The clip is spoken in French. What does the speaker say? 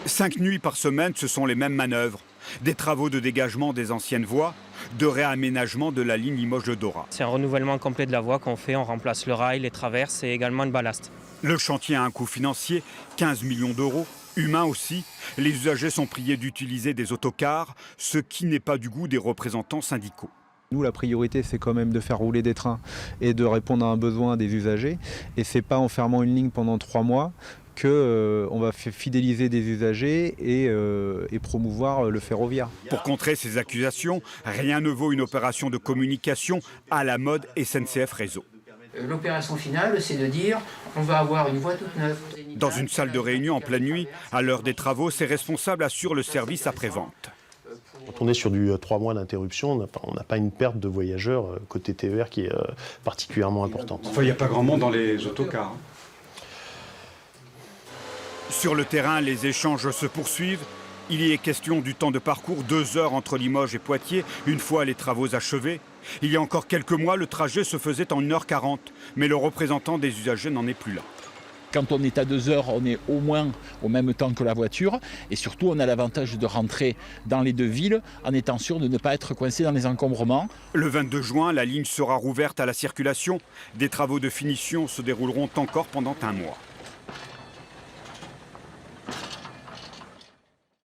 5 nuits par semaine, ce sont les mêmes manœuvres. Des travaux de dégagement des anciennes voies, de réaménagement de la ligne Limoges-Dora. C'est un renouvellement complet de la voie qu'on fait. On remplace le rail, les traverses et également le ballast. Le chantier a un coût financier, 15 millions d'euros. Humain aussi. Les usagers sont priés d'utiliser des autocars, ce qui n'est pas du goût des représentants syndicaux. Nous, la priorité, c'est quand même de faire rouler des trains et de répondre à un besoin des usagers. Et ce n'est pas en fermant une ligne pendant 3 mois qu'on va fidéliser des usagers et promouvoir le ferroviaire. Pour contrer ces accusations, rien ne vaut une opération de communication à la mode SNCF Réseau. L'opération finale, c'est de dire on va avoir une voie toute neuve. Dans une salle de réunion en pleine nuit, à l'heure des travaux, ces responsables assurent le service après-vente. Quand on est sur du 3 mois d'interruption, on n'a pas une perte de voyageurs côté TER qui est particulièrement importante. Enfin, il n'y a pas grand monde dans les autocars. Sur le terrain, les échanges se poursuivent. Il y est question du temps de parcours, 2 heures entre Limoges et Poitiers, une fois les travaux achevés. Il y a encore quelques mois, le trajet se faisait en 1h40, mais le représentant des usagers n'en est plus là. Quand on est à 2 heures, on est au moins au même temps que la voiture. Et surtout, on a l'avantage de rentrer dans les 2 villes en étant sûr de ne pas être coincé dans les encombrements. Le 22 juin, la ligne sera rouverte à la circulation. Des travaux de finition se dérouleront encore pendant 1 mois.